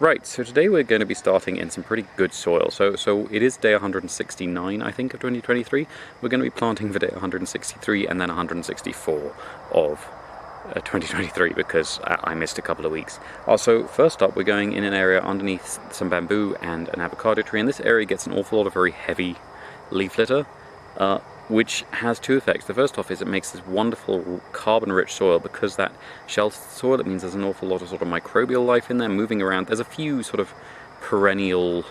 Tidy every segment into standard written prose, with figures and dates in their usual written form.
Right, so today we're going to be starting in some pretty good soil. So it is day 169, I think, of 2023. We're going to be planting for day 163 and then 164 of 2023 because I missed a couple of weeks. Also, first up, we're going in an area underneath some bamboo and an avocado tree, and this area gets an awful lot of very heavy leaf litter, which has two effects. The first off is it makes this wonderful carbon-rich soil. Because that sheltered soil, it means there's an awful lot of sort of microbial life in there moving around. There's a few sort of perennial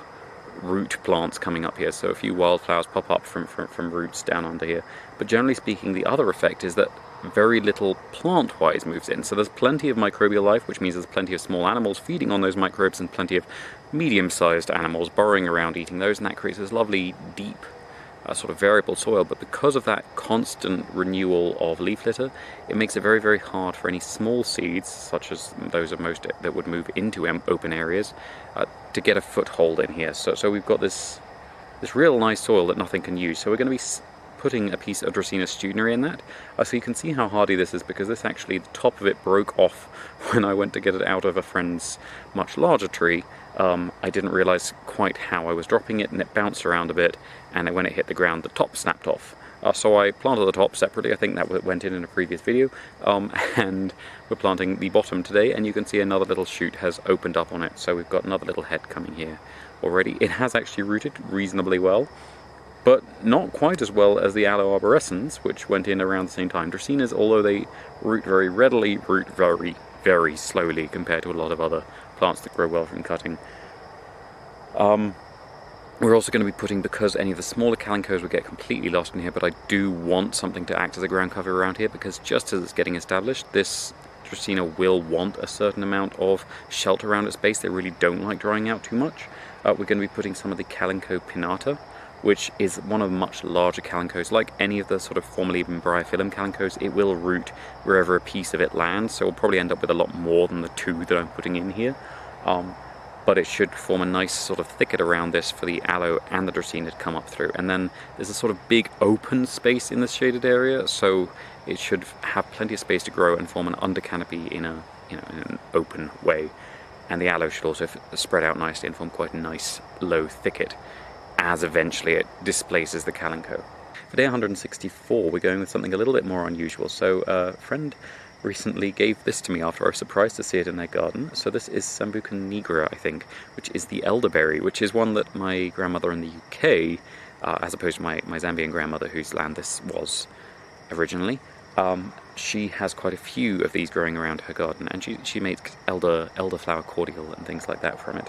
root plants coming up here, so a few wildflowers pop up from roots down under here. But generally speaking, the other effect is that very little plant-wise moves in. So there's plenty of microbial life, which means there's plenty of small animals feeding on those microbes and plenty of medium-sized animals burrowing around eating those, and that creates this lovely, deep, sort of variable soil. But because of that constant renewal of leaf litter, it makes it very, very hard for any small seeds, such as those that would move into open areas, to get a foothold in here. So we've got this real nice soil that nothing can use. So we're going to be putting a piece of Dracaena steudneri in that. So you can see how hardy this is, because this actually, the top of it broke off when I went to get it out of a friend's much larger tree. I didn't realize quite how I was dropping it, and it bounced around a bit, and when it hit the ground, the top snapped off. So I planted the top separately. I think that went in a previous video, and we're planting the bottom today, and you can see another little shoot has opened up on it. So we've got another little head coming here already. It has actually rooted reasonably well, but not quite as well as the aloe arborescens, which went in around the same time. Dracaenas, although they root very readily, root very, very slowly compared to a lot of other plants that grow well from cutting. We're also going to be putting, because any of the smaller calincos would get completely lost in here, but I do want something to act as a ground cover around here, because just as it's getting established, this Dracaena will want a certain amount of shelter around its base. They really don't like drying out too much. We're going to be putting some of the Calico pinnata, which is one of the much larger calincos. Like any of the sort of formerly Bryophyllum calincos, it will root wherever a piece of it lands, so we'll probably end up with a lot more than the two that I'm putting in here. But it should form a nice sort of thicket around this for the aloe and the Dracaena to come up through. And then there's a sort of big open space in this shaded area, so it should have plenty of space to grow and form an under canopy in an open way. And the aloe should also spread out nicely and form quite a nice low thicket as eventually it displaces the calico. For day 164, we're going with something a little bit more unusual. So a friend recently gave this to me after I was surprised to see it in their garden. So this is Sambuca nigra, I think, which is the elderberry, which is one that my grandmother in the UK, as opposed to my Zambian grandmother whose land this was originally, she has quite a few of these growing around her garden, and she makes elderflower cordial and things like that from it.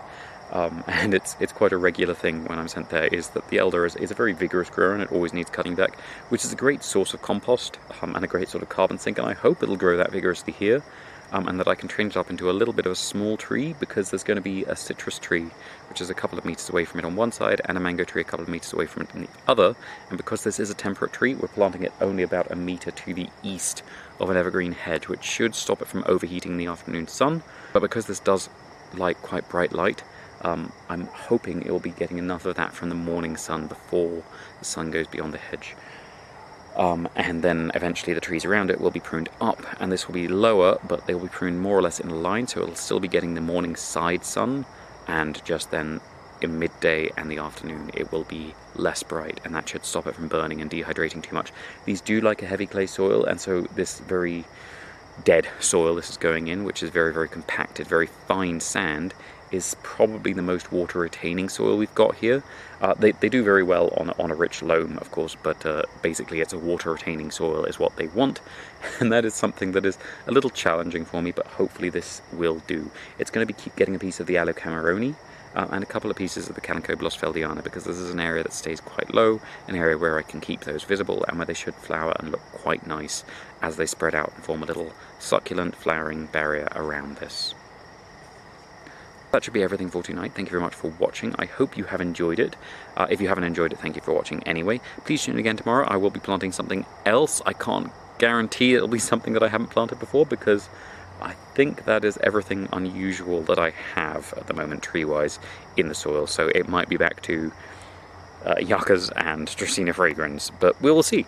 And it's quite a regular thing when I'm sent there, is that the elder is a very vigorous grower and it always needs cutting back, which is a great source of compost and a great sort of carbon sink, and I hope it'll grow that vigorously here, and that I can train it up into a little bit of a small tree, because there's going to be a citrus tree which is a couple of meters away from it on one side and a mango tree a couple of meters away from it on the other, and because this is a temperate tree, we're planting it only about a meter to the east of an evergreen hedge, which should stop it from overheating in the afternoon sun. But because this does like quite bright light, I'm hoping it will be getting enough of that from the morning sun before the sun goes beyond the hedge. And then eventually the trees around it will be pruned up, and this will be lower, but they will be pruned more or less in a line, so it'll still be getting the morning side sun, and just then in midday and the afternoon it will be less bright, and that should stop it from burning and dehydrating too much. These do like a heavy clay soil, and so this very dead soil this is going in, which is very, very compacted, very fine sand, is probably the most water retaining soil we've got here. They do very well on a rich loam, of course, but basically it's a water retaining soil is what they want, and that is something that is a little challenging for me, but hopefully this will do. It's going to be keep getting a piece of the Alocameroni and a couple of pieces of the Calico blossfeldiana, because this is an area that stays quite low, an area where I can keep those visible and where they should flower and look quite nice as they spread out and form a little succulent flowering barrier around this. That should be everything for tonight. Thank you very much for watching. I hope you have enjoyed it. If you haven't enjoyed it, thank you for watching anyway. Please tune in again tomorrow. I will be planting something else. I can't guarantee it'll be something that I haven't planted before, because I think that is everything unusual that I have at the moment tree-wise in the soil. So it might be back to yuccas and Dracaena fragrans, but we will see.